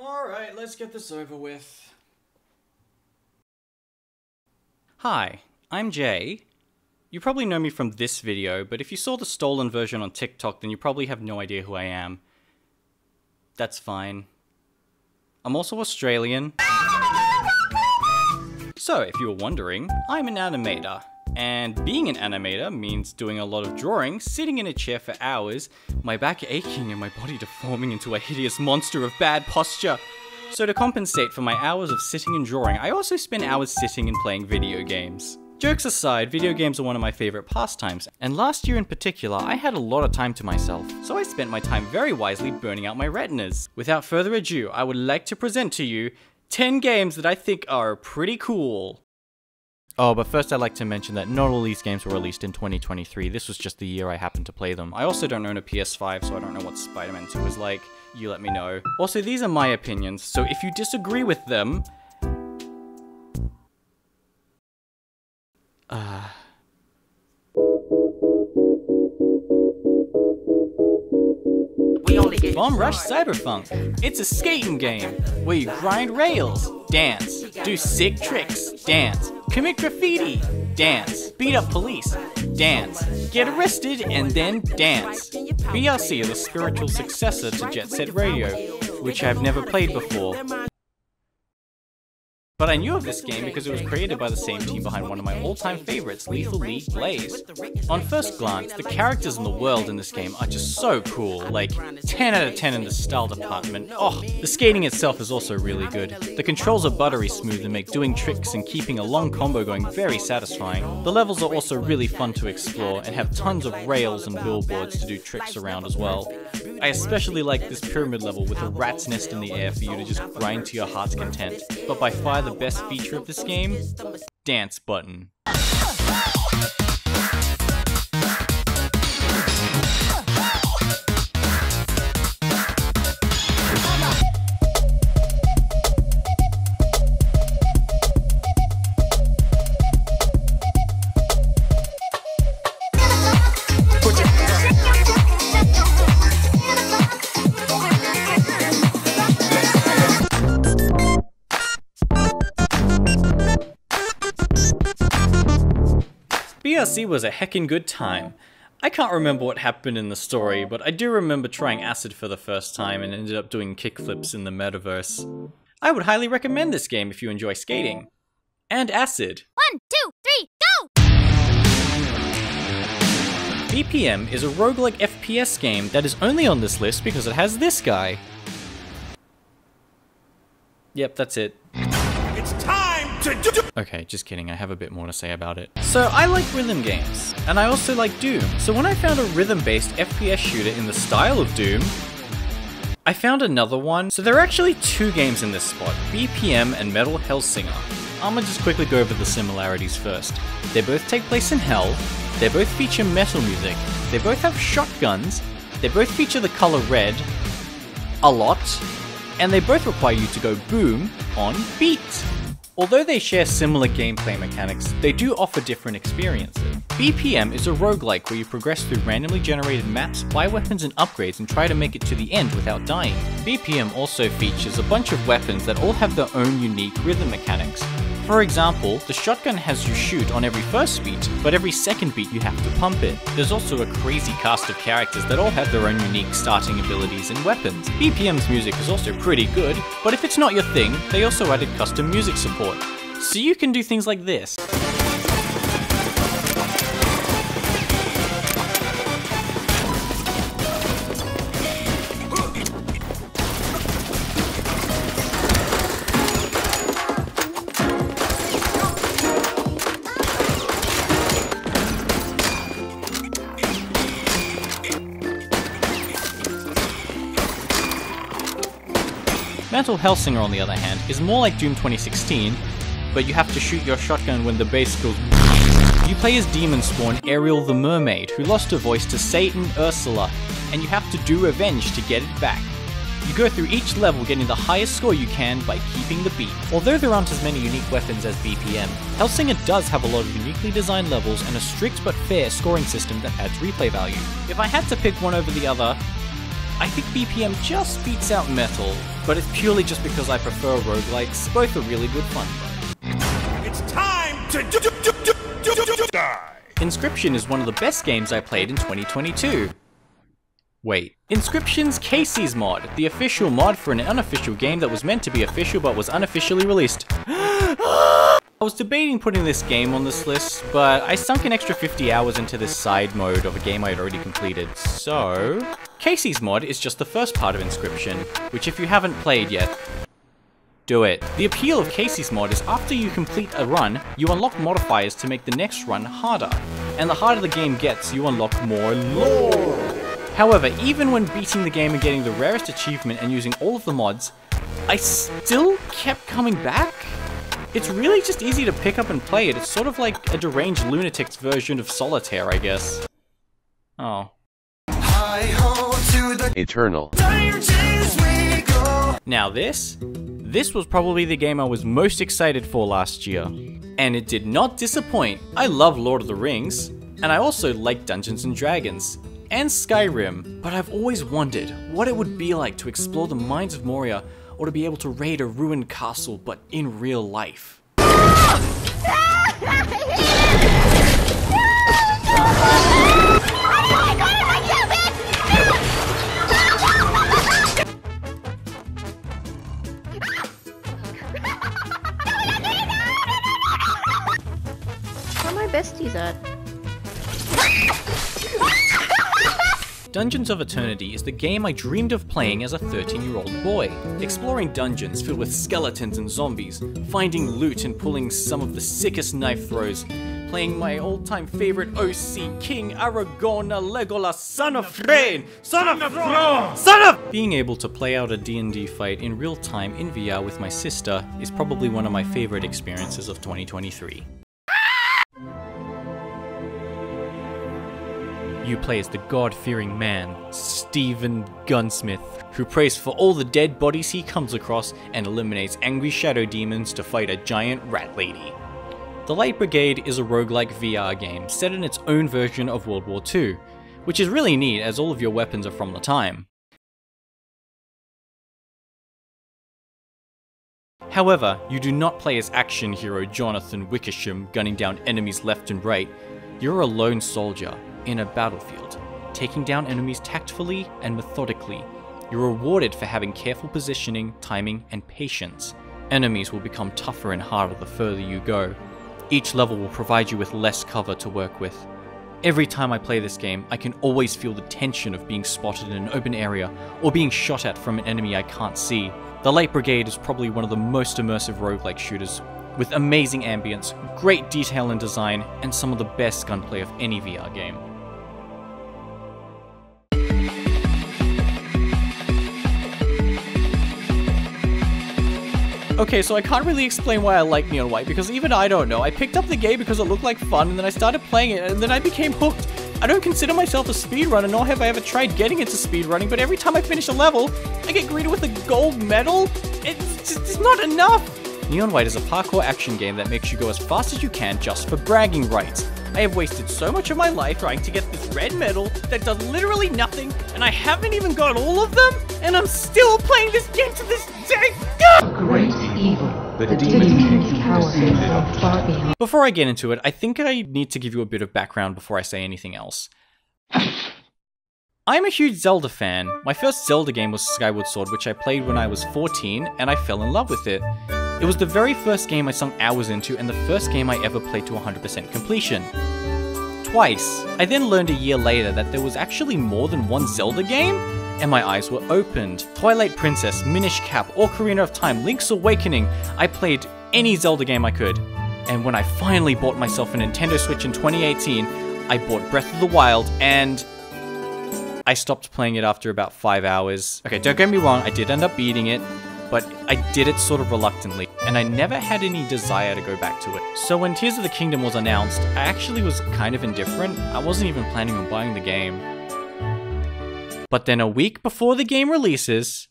Alright, let's get this over with. Hi, I'm Jay. You probably know me from this video, but if you saw the stolen version on TikTok, then you probably have no idea who I am. That's fine. I'm also Australian. So, if you were wondering, I'm an animator. And being an animator means doing a lot of drawing, sitting in a chair for hours, my back aching and my body deforming into a hideous monster of bad posture. So to compensate for my hours of sitting and drawing, I also spend hours sitting and playing video games. Jokes aside, video games are one of my favorite pastimes, and last year in particular, I had a lot of time to myself, so I spent my time very wisely burning out my retinas. Without further ado, I would like to present to you 10 games that I think are pretty cool. Oh, but first I'd like to mention that not all these games were released in 2023, this was just the year I happened to play them. I also don't own a PS5, so I don't know what Spider-Man 2 is like. You let me know. Also, these are my opinions, so if you disagree with them... Bomb Rush Cyberfunk. It's a skating game where you grind rails, dance, do sick tricks, dance, commit graffiti, dance, beat up police, dance, get arrested, and then dance. BRC is the spiritual successor to Jet Set Radio, which I've never played before. But I knew of this game because it was created by the same team behind one of my all-time favorites, Lethal League Blaze. On first glance, the characters in the world in this game are just so cool, like 10 out of 10 in the style department. Oh, the skating itself is also really good. The controls are buttery smooth and make doing tricks and keeping a long combo going very satisfying. The levels are also really fun to explore and have tons of rails and billboards to do tricks around as well. I especially like this pyramid level with a rat's nest in the air for you to just grind to your heart's content. But by far the best feature of this game? Dance button. BRC was a heckin' good time. I can't remember what happened in the story, but I do remember trying acid for the first time and ended up doing kickflips in the metaverse. I would highly recommend this game if you enjoy skating. And acid. 1, 2, 3, go! BPM is a roguelike FPS game that is only on this list because it has this guy. Yep, that's it. It's time to do. Okay, just kidding, I have a bit more to say about it. So, I like rhythm games, and I also like Doom. So when I found a rhythm-based FPS shooter in the style of Doom, I found another one. So there are actually two games in this spot, BPM and Metal Hellsinger. I'ma just quickly go over the similarities first. They both take place in Hell, they both feature metal music, they both have shotguns, they both feature the color red, a lot, and they both require you to go boom on beat. Although they share similar gameplay mechanics, they do offer different experiences. BPM is a roguelike where you progress through randomly generated maps, buy weapons and upgrades, and try to make it to the end without dying. BPM also features a bunch of weapons that all have their own unique rhythm mechanics. For example, the shotgun has you shoot on every first beat, but every second beat you have to pump it. There's also a crazy cast of characters that all have their own unique starting abilities and weapons. BPM's music is also pretty good, but if it's not your thing, they also added custom music support. So you can do things like this. Metal Hellsinger, on the other hand, is more like Doom 2016, but you have to shoot your shotgun when the bass goes. You play as demon spawn Ariel the Mermaid, who lost her voice to Satan Ursula, and you have to do revenge to get it back. You go through each level getting the highest score you can by keeping the beat. Although there aren't as many unique weapons as BPM, Hellsinger does have a lot of uniquely designed levels and a strict but fair scoring system that adds replay value. If I had to pick one over the other, I think BPM just beats out Metal, but it's purely just because I prefer roguelikes. Both are really good fun though. It's time to die. Inscryption is one of the best games I played in 2022. Wait, Inscryption's Casey's mod, the official mod for an unofficial game that was meant to be official but was unofficially released. I was debating putting this game on this list, but I sunk an extra 50 hours into this side mode of a game I had already completed, so... Casey's mod is just the first part of Inscryption, which if you haven't played yet, do it. The appeal of Casey's mod is after you complete a run, you unlock modifiers to make the next run harder, and the harder the game gets, you unlock more lore. However, even when beating the game and getting the rarest achievement and using all of the mods, I still kept coming back. It's really just easy to pick up and play it. It's sort of like a deranged lunatic's version of Solitaire, I guess. Oh. Eternal. Now this was probably the game I was most excited for last year. And it did not disappoint. I love Lord of the Rings, and I also like Dungeons & Dragons. And Skyrim, but I've always wondered what it would be like to explore the mines of Moria, or to be able to raid a ruined castle, but in real life. Where are my besties at? Dungeons of Eternity is the game I dreamed of playing as a 13-year-old boy. Exploring dungeons filled with skeletons and zombies, finding loot and pulling some of the sickest knife throws, playing my all-time favorite OC King Aragorn Legolas, son of Thrain, son of Thrawn, son of... Being able to play out a D&D fight in real time in VR with my sister is probably one of my favorite experiences of 2023. You play as the God-fearing man, Stephen Gunsmith, who prays for all the dead bodies he comes across and eliminates angry shadow demons to fight a giant rat lady. The Light Brigade is a roguelike VR game set in its own version of World War II, which is really neat as all of your weapons are from the time. However, you do not play as action hero Jonathan Wickersham gunning down enemies left and right. You're a lone soldier in a battlefield, taking down enemies tactfully and methodically. You're rewarded for having careful positioning, timing, and patience. Enemies will become tougher and harder the further you go. Each level will provide you with less cover to work with. Every time I play this game, I can always feel the tension of being spotted in an open area or being shot at from an enemy I can't see. The Light Brigade is probably one of the most immersive roguelike shooters, with amazing ambience, great detail and design, and some of the best gunplay of any VR game. Okay, so I can't really explain why I like Neon White, because even I don't know. I picked up the game because it looked like fun, and then I started playing it, and then I became hooked. I don't consider myself a speedrunner, nor have I ever tried getting into speedrunning, but every time I finish a level, I get greeted with a gold medal? It's not enough! Neon White is a parkour action game that makes you go as fast as you can just for bragging rights. I have wasted so much of my life trying to get this red medal that does literally nothing, and I haven't even got all of them, and I'm still playing this game to this day. Great evil. The demon coward far beyond. Before I get into it, I think I need to give you a bit of background before I say anything else. I'm a huge Zelda fan. My first Zelda game was Skyward Sword, which I played when I was 14, and I fell in love with it. It was the very first game I sunk hours into, and the first game I ever played to 100% completion. Twice. I then learned a year later that there was actually more than one Zelda game, and my eyes were opened. Twilight Princess, Minish Cap, Ocarina of Time, Link's Awakening. I played any Zelda game I could. And when I finally bought myself a Nintendo Switch in 2018, I bought Breath of the Wild, and I stopped playing it after about 5 hours. Okay, don't get me wrong, I did end up beating it, but I did it sort of reluctantly, and I never had any desire to go back to it. So when Tears of the Kingdom was announced, I actually was kind of indifferent. I wasn't even planning on buying the game. But then a week before the game releases,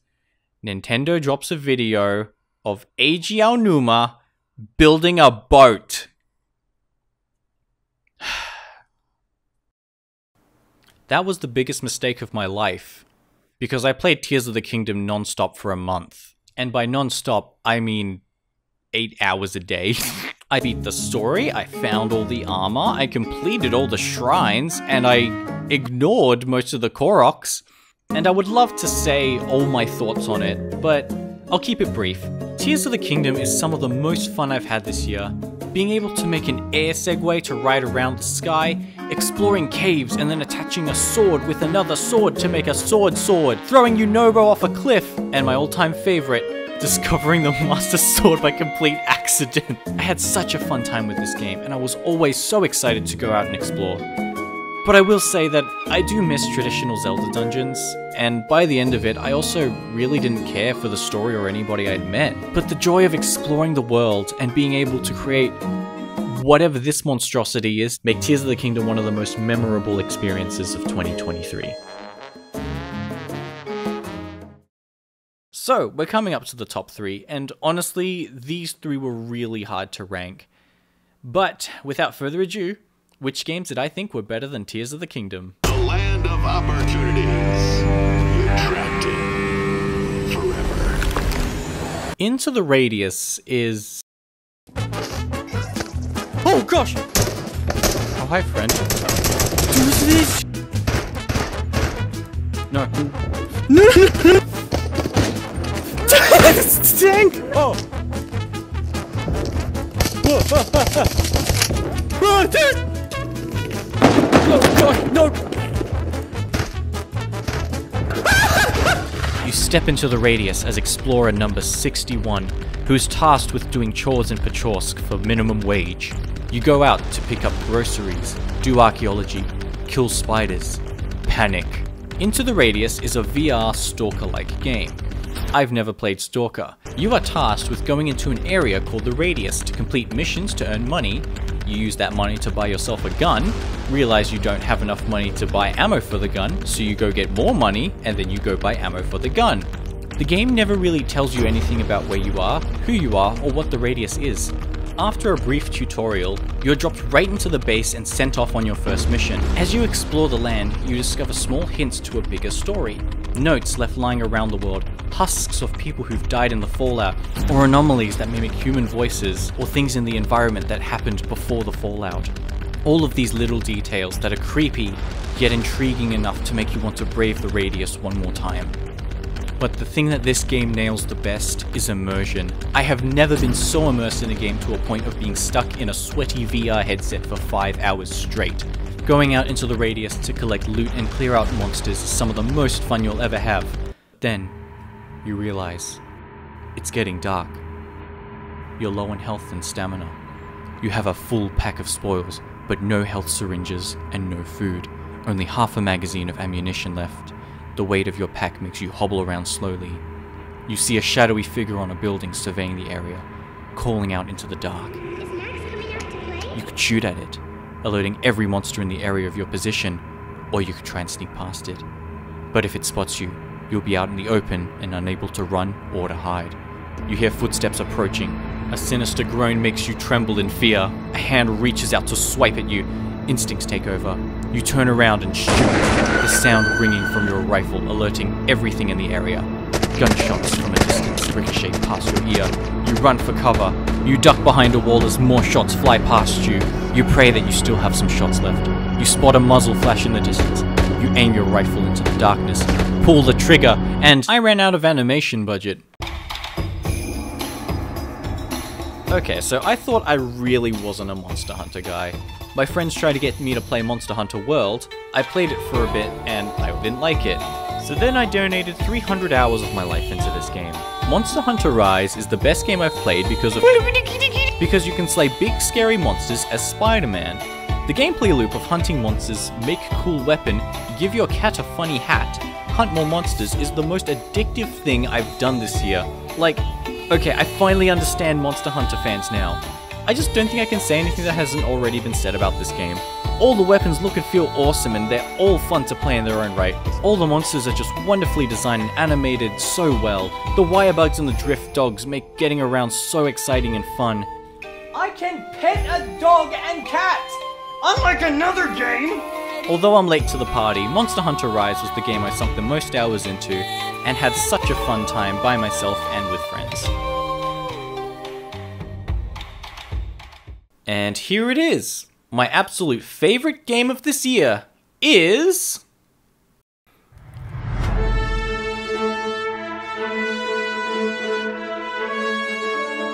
Nintendo drops a video of Eiji Aonuma building a boat. That was the biggest mistake of my life. because I played Tears of the Kingdom non-stop for a month. And by non-stop, I mean 8 hours a day. I beat the story, I found all the armor, I completed all the shrines, and I ignored most of the Koroks. And I would love to say all my thoughts on it, but I'll keep it brief. Tears of the Kingdom is some of the most fun I've had this year. Being able to make an air segue to ride around the sky, exploring caves and then attaching a sword with another sword to make a sword, throwing Yunobo off a cliff, and my all-time favorite, discovering the Master Sword by complete accident. I had such a fun time with this game, and I was always so excited to go out and explore. But I will say that I do miss traditional Zelda dungeons, and by the end of it, I also really didn't care for the story or anybody I'd met. But the joy of exploring the world and being able to create whatever this monstrosity is make Tears of the Kingdom one of the most memorable experiences of 2023. So, we're coming up to the top 3, and honestly, these 3 were really hard to rank. But, without further ado, which games did I think were better than Tears of the Kingdom? The land of opportunities. You're trapped in forever. Into the Radius is... Oh gosh! Oh, hi friend. Do this! No. No! Dang! Oh! Oh, dude! Oh god, no! You step into the Radius as explorer number 61, who is tasked with doing chores in Pachorsk for minimum wage. You go out to pick up groceries, do archaeology, kill spiders, panic. Into the Radius is a VR Stalker-like game. I've never played Stalker. You are tasked with going into an area called the Radius to complete missions to earn money. You use that money to buy yourself a gun, realize you don't have enough money to buy ammo for the gun, so you go get more money, and then you go buy ammo for the gun. The game never really tells you anything about where you are, who you are, or what the Radius is. After a brief tutorial, you're dropped right into the base and sent off on your first mission. As you explore the land, you discover small hints to a bigger story. Notes left lying around the world, husks of people who've died in the fallout, or anomalies that mimic human voices, or things in the environment that happened before the fallout. All of these little details that are creepy, yet intriguing enough to make you want to brave the Radius one more time. But the thing that this game nails the best is immersion. I have never been so immersed in a game to a point of being stuck in a sweaty VR headset for 5 hours straight. Going out into the Radius to collect loot and clear out monsters is some of the most fun you'll ever have. Then, you realize, it's getting dark. You're low on health and stamina. You have a full pack of spoils, but no health syringes and no food. Only half a magazine of ammunition left. The weight of your pack makes you hobble around slowly. You see a shadowy figure on a building surveying the area, calling out into the dark. Is Max coming out to play? You could shoot at it, alerting every monster in the area of your position, or you could try and sneak past it. But if it spots you, you'll be out in the open and unable to run or to hide. You hear footsteps approaching. A sinister groan makes you tremble in fear. A hand reaches out to swipe at you. Instincts take over. You turn around and shoot, the sound ringing from your rifle, alerting everything in the area. Gunshots from a distance ricochet past your ear. You run for cover. You duck behind a wall as more shots fly past you. You pray that you still have some shots left. You spot a muzzle flash in the distance. You aim your rifle into the darkness, pull the trigger, and I ran out of animation budget. Okay, so I thought I really wasn't a Monster Hunter guy. My friends tried to get me to play Monster Hunter World. I played it for a bit, and I didn't like it. So then I donated 300 hours of my life into this game. Monster Hunter Rise is the best game I've played because you can slay big scary monsters as Spider-Man. The gameplay loop of hunting monsters, make a cool weapon, give your cat a funny hat, hunt more monsters is the most addictive thing I've done this year. Like, okay, I finally understand Monster Hunter fans now. I just don't think I can say anything that hasn't already been said about this game. All the weapons look and feel awesome and they're all fun to play in their own right. All the monsters are just wonderfully designed and animated so well. The wire bugs and the drift dogs make getting around so exciting and fun. I can pet a dog and cat! Unlike another game, Although I'm late to the party, Monster Hunter Rise was the game I sunk the most hours into, and had such a fun time by myself and with friends. And here it is! My absolute favorite game of this year is...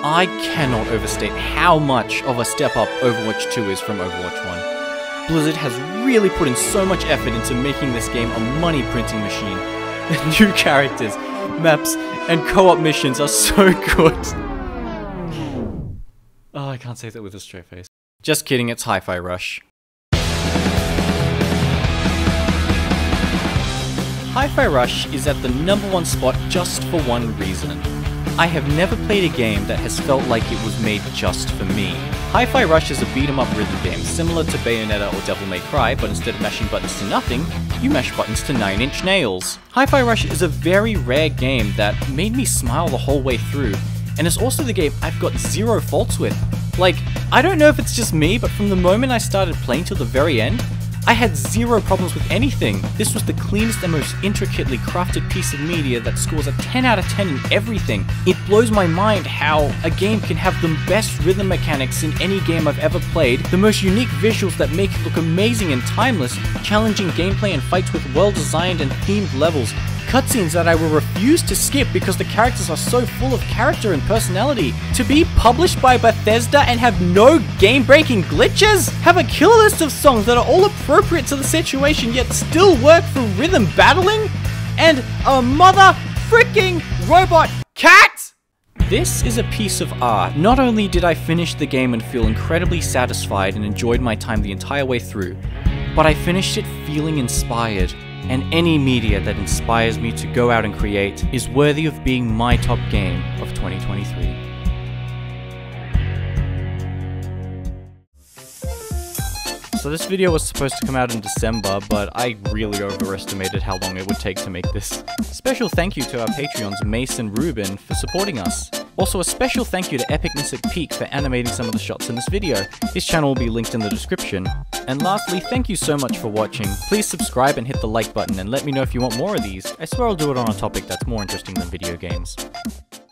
I cannot overstate how much of a step up Overwatch 2 is from Overwatch 1. Blizzard has really put in so much effort into making this game a money printing machine. The new characters, maps, and co-op missions are so good. Oh, I can't say that with a straight face. Just kidding, it's Hi-Fi Rush. Hi-Fi Rush is at the #1 spot just for one reason. I have never played a game that has felt like it was made just for me. Hi-Fi Rush is a beat-em-up rhythm game, similar to Bayonetta or Devil May Cry, but instead of mashing buttons to nothing, you mash buttons to 9-inch nails. Hi-Fi Rush is a very rare game that made me smile the whole way through, and it's also the game I've got zero faults with. Like, I don't know if it's just me, but from the moment I started playing till the very end, I had zero problems with anything. This was the cleanest and most intricately crafted piece of media that scores a 10 out of 10 in everything. It blows my mind how a game can have the best rhythm mechanics in any game I've ever played, the most unique visuals that make it look amazing and timeless, challenging gameplay and fights with well-designed and themed levels, cutscenes that I will refuse to skip because the characters are so full of character and personality. To be published by Bethesda and have no game-breaking glitches? Have a killer list of songs that are all appropriate to the situation yet still work for rhythm battling? And a mother-freaking robot cat? This is a piece of art. Not only did I finish the game and feel incredibly satisfied and enjoyed my time the entire way through, but I finished it feeling inspired. And any media that inspires me to go out and create is worthy of being my top game of 2023. So this video was supposed to come out in December, but I really overestimated how long it would take to make this. Special thank you to our Patreons Mace and Ruben for supporting us. Also a special thank you to Epicness at Peak for animating some of the shots in this video. His channel will be linked in the description. And lastly, thank you so much for watching. Please subscribe and hit the like button and let me know if you want more of these. I swear I'll do it on a topic that's more interesting than video games.